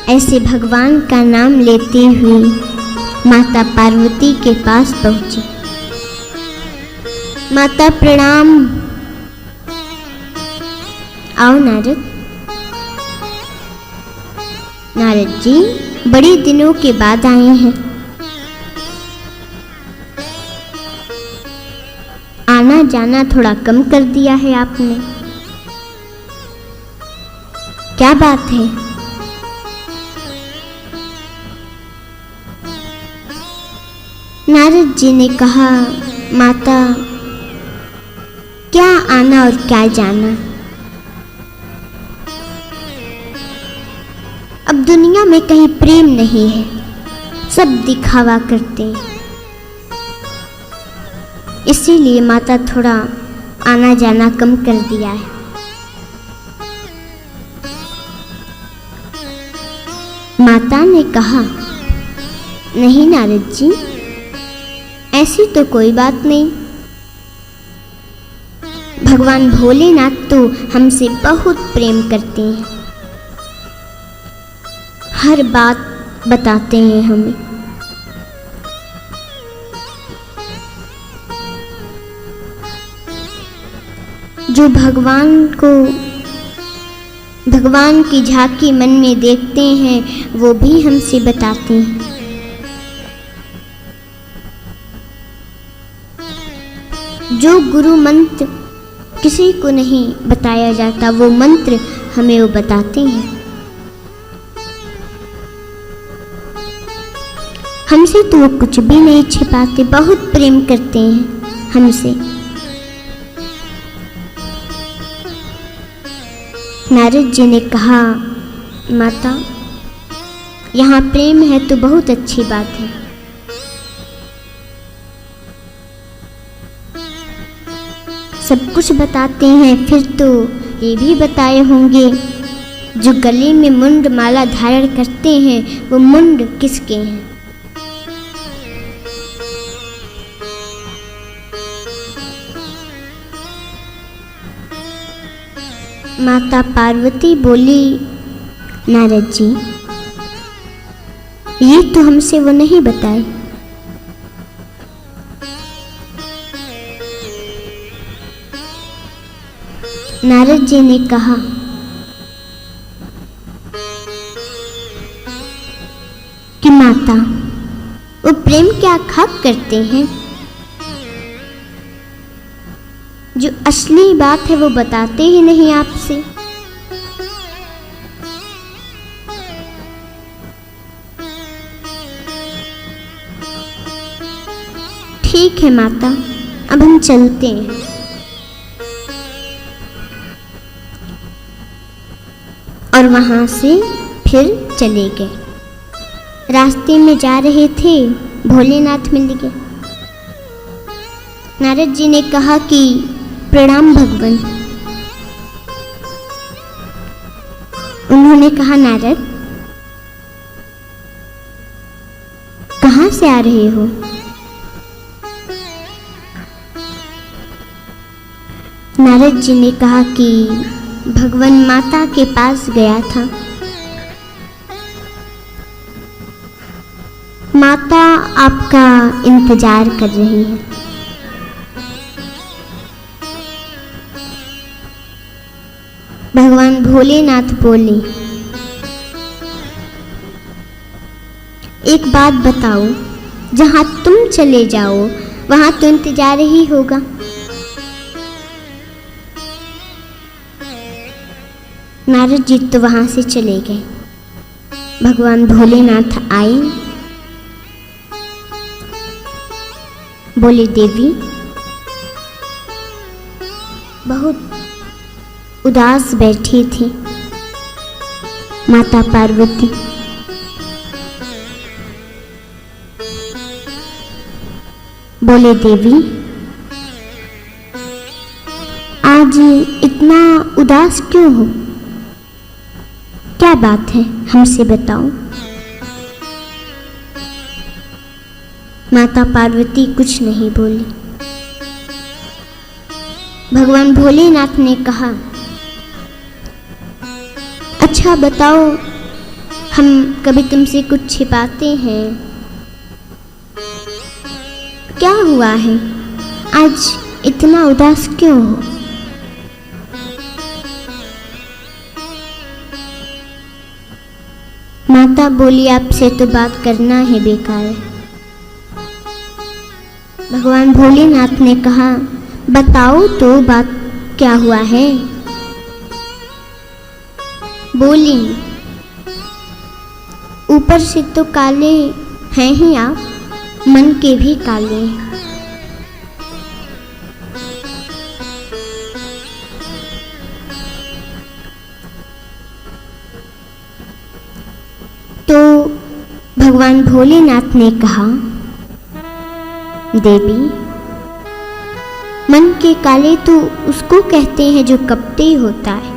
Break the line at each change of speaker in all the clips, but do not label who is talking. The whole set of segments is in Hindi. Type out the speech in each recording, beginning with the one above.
ऐसे भगवान का नाम लेते हुए माता पार्वती के पास पहुंची। माता प्रणाम। आओ नारद। नारद जी बड़े दिनों के बाद आए हैं। आना जाना थोड़ा कम कर दिया है आपने, क्या बात है? नारद जी ने कहा, माता क्या आना और क्या जाना, अब दुनिया में कहीं प्रेम नहीं है, सब दिखावा करते हैं, इसीलिए माता थोड़ा आना जाना कम कर दिया है। माता ने कहा, नहीं नारद जी, ऐसी तो कोई बात नहीं। भगवान भोलेनाथ तो हमसे बहुत प्रेम करते हैं, हर बात बताते हैं हमें। जो भगवान की झांकी मन में देखते हैं वो भी हमसे बताते हैं। जो गुरु मंत्र किसी को नहीं बताया जाता वो मंत्र हमें वो बताते हैं। हमसे तो वो कुछ भी नहीं छिपाते, बहुत प्रेम करते हैं हमसे। नारद जी ने कहा, माता यहाँ प्रेम है तो बहुत अच्छी बात है। सब कुछ बताते हैं, फिर तो ये भी बताए होंगे जो गले में मुंड माला धारण करते हैं वो मुंड किसके हैं? माता पार्वती बोली, नारद जी ये तो हमसे वो नहीं बताए। नारद जी ने कहा, कि माता वो प्रेम क्या खाक करते हैं, जो असली बात है वो बताते ही नहीं आपसे। ठीक है माता, अब हम चलते हैं। और वहां से फिर चले गए। रास्ते में जा रहे थे, भोलेनाथ मिल गए। नारद जी ने कहा कि प्रणाम भगवान। उन्होंने कहा, नारद कहाँ से आ रहे हो? नारद जी ने कहा कि भगवान माता के पास गया था। माता आपका इंतजार कर रही है। भगवान भोलेनाथ बोले, एक बात बताओ, जहां तुम चले जाओ वहां तो इंतजार ही होगा। नारद जी तो वहां से चले गए। भगवान भोलेनाथ आए, बोले, देवी बहुत उदास बैठी थी माता पार्वती। बोले, देवी आज इतना उदास क्यों हो, क्या बात है हमसे बताओ। माता पार्वती कुछ नहीं बोली। भगवान भोलेनाथ ने कहा, अच्छा बताओ, हम कभी तुमसे कुछ छिपाते हैं। क्या हुआ है, आज इतना उदास क्यों हो? माता बोली, आपसे तो बात करना है बेकार है। भगवान भोलेनाथ ने कहा, बताओ तो बात क्या हुआ है। बोली, ऊपर से तो काले हैं ही आप, मन के भी काले हैं। तो भगवान भोलेनाथ ने कहा, देवी, मन के काले तो उसको कहते हैं जो कपटी होता है।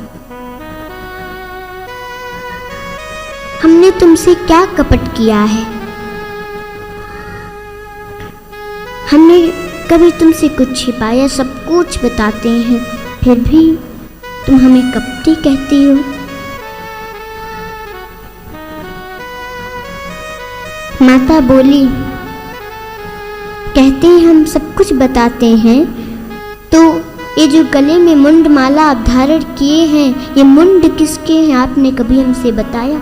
हमने तुमसे क्या कपट किया है? हमने कभी तुमसे कुछ छिपाया? सब कुछ बताते हैं, फिर भी तुम हमें कपटी कहती हो। माता बोली, कहते हैं हम सब कुछ बताते हैं, तो ये जो गले में मुंड माला आप धारण किए हैं, ये मुंड किसके हैं? आपने कभी हमसे बताया?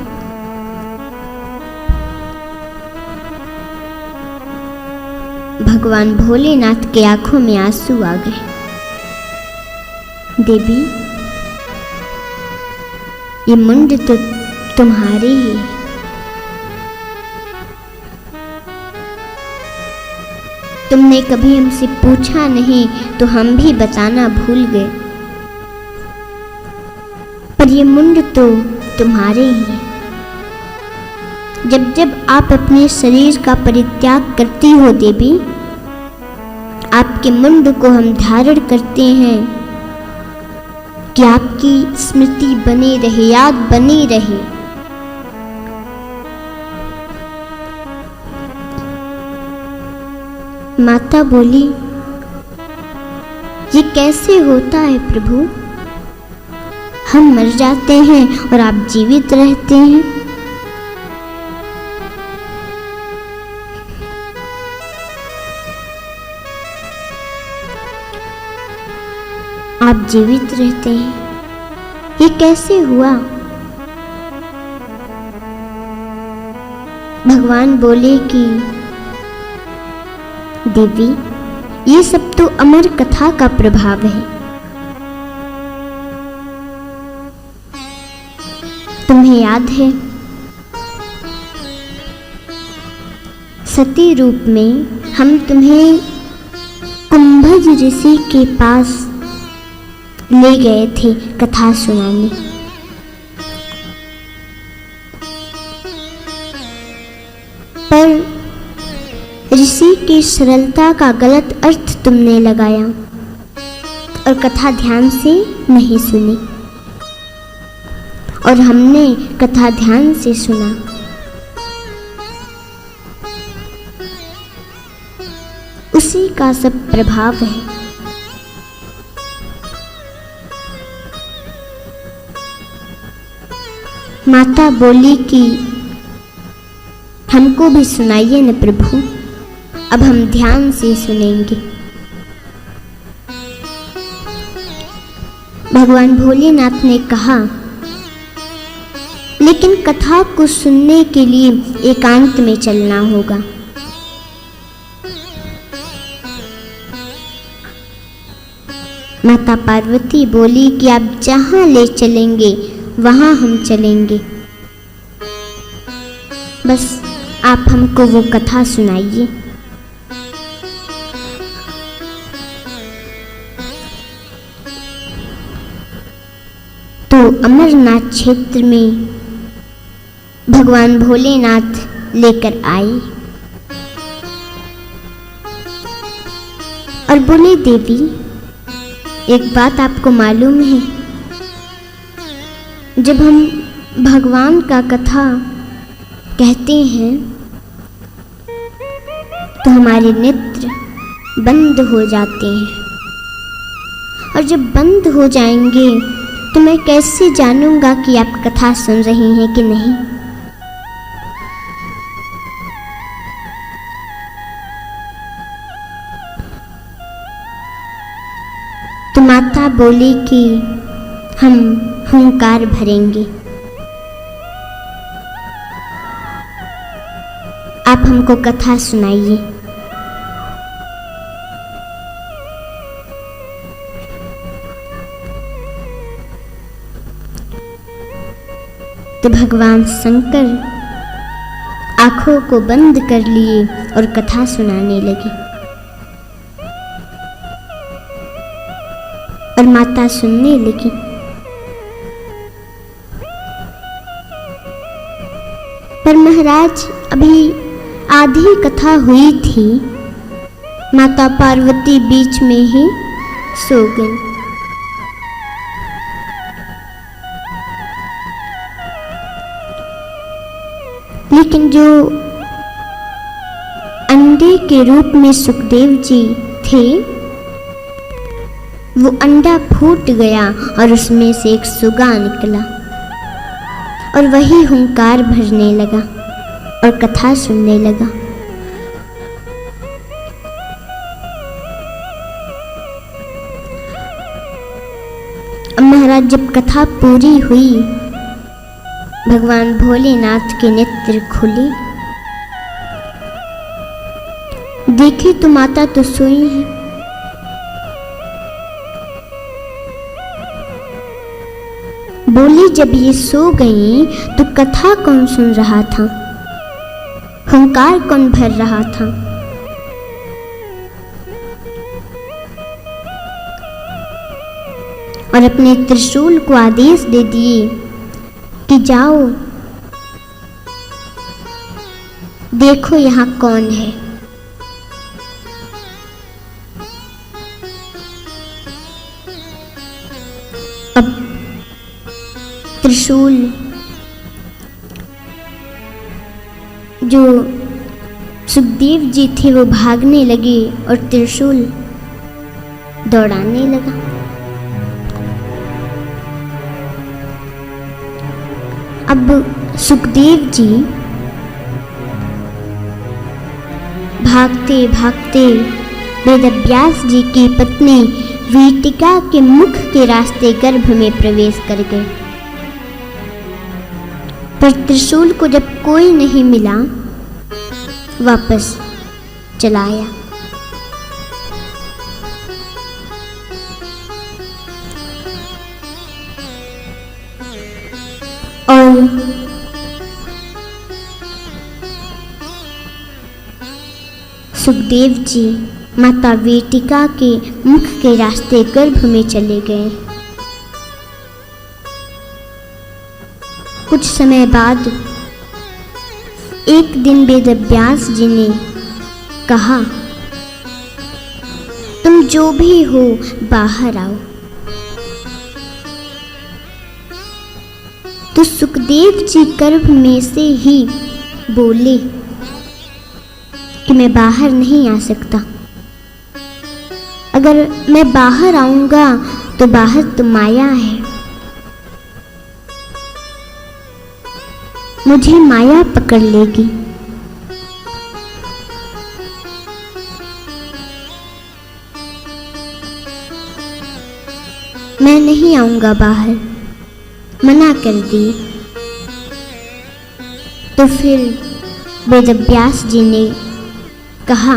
भगवान भोलेनाथ के आंखों में आंसू आ गए। देवी, ये मुंड तो तुम्हारे ही है। तुमने कभी हमसे पूछा नहीं तो हम भी बताना भूल गए, पर ये मुंड तो तुम्हारे ही है। जब जब आप अपने शरीर का परित्याग करती हो देवी, आपके मुंड को हम धारण करते हैं कि आपकी स्मृति बनी रहे, याद बनी रहे। माता बोली, ये कैसे होता है प्रभु? हम मर जाते हैं और आप जीवित रहते हैं। आप जीवित रहते हैं, ये कैसे हुआ? भगवान बोले कि देवी, ये सब तो अमर कथा का प्रभाव है। तुम्हें याद है, सती रूप में हम तुम्हें कुंभज ऋषि के पास ले गए थे कथा सुनाने। पर ऋषि की सरलता का गलत अर्थ तुमने लगाया और कथा ध्यान से नहीं सुनी, और हमने कथा ध्यान से सुना। उसी का सब प्रभाव है। माता बोली कि हमको भी सुनाइए न प्रभु, अब हम ध्यान से सुनेंगे। भगवान भोलेनाथ ने कहा, लेकिन कथा को सुनने के लिए एकांत में चलना होगा। माता पार्वती बोली कि आप जहां ले चलेंगे वहां हम चलेंगे, बस आप हमको वो कथा सुनाइए। तो अमरनाथ क्षेत्र में भगवान भोलेनाथ लेकर आए और बोले, देवी, एक बात आपको मालूम है, जब हम भगवान का कथा कहते हैं तो हमारे नेत्र बंद हो जाते हैं, और जब बंद हो जाएंगे तो मैं कैसे जानूंगा कि आप कथा सुन रही हैं कि नहीं? माता बोली कि हम हुंकार भरेंगे। आप हमको कथा सुनाइए। तो भगवान शंकर आंखों को बंद कर लिए और कथा सुनाने लगे। और माता सुनने लगी। पर महाराज अभी आधी कथा हुई थी, माता पार्वती बीच में ही सो गई। लेकिन जो अंडे के रूप में सुखदेव जी थे, वो अंडा फूट गया और उसमें से एक सुगा निकला और वही हुंकार भरने लगा और कथा सुनने लगा। महाराज जब कथा पूरी हुई, भगवान भोलेनाथ के नेत्र खुले। देखे तो माता तो सोई है। बोली जब ये सो गई तो कथा कौन सुन रहा था, हुंकार कौन भर रहा था। और अपने त्रिशूल को आदेश दे दिए कि जाओ देखो यहाँ कौन है। अब त्रिशूल जो सुखदेव जी थे वो भागने लगे और त्रिशूल दौड़ाने लगा। अब सुखदेव जी भागते भागते वेदव्यास जी की पत्नी वीटिका के मुख के रास्ते गर्भ में प्रवेश कर गए। पर त्रिशूल को जब कोई नहीं मिला, वापस चला आया। और सुखदेव जी माता वीटिका के मुख के रास्ते गर्भ में चले गए। कुछ समय बाद एक दिन वेदव्यास जी ने कहा, तुम जो भी हो बाहर आओ। तो सुखदेव जी गर्भ में से ही बोले कि मैं बाहर नहीं आ सकता। अगर मैं बाहर आऊंगा तो बाहर तो माया है, मुझे माया पकड़ लेगी। मैं नहीं आऊंगा बाहर, मना कर दिए। तो फिर वेदव्यास जी ने कहा,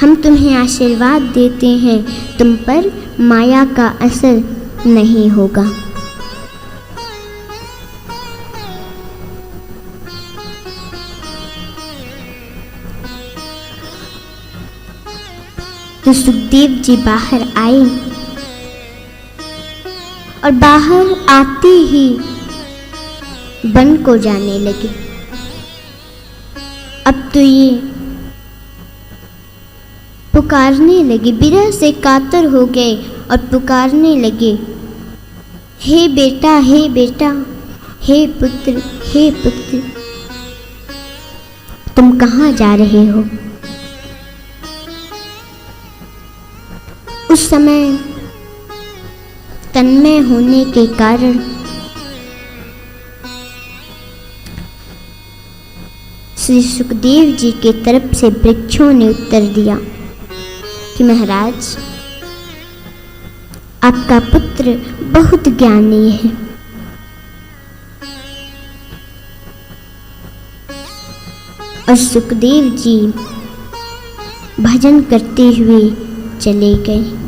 हम तुम्हें आशीर्वाद देते हैं, तुम पर माया का असर नहीं होगा। तो सुखदेव जी बाहर आए और बाहर आते ही वन को जाने लगे। अब तो ये पुकारने लगे, विरह से कातर हो गए और पुकारने लगे, हे बेटा, हे बेटा, हे पुत्र, हे पुत्र, तुम कहाँ जा रहे हो। उस समय तन्मय होने के कारण श्री सुखदेव जी के तरफ से वृक्षों ने उत्तर दिया कि महाराज, आपका पुत्र बहुत ज्ञानी है। और सुखदेव जी भजन करते हुए चले गए।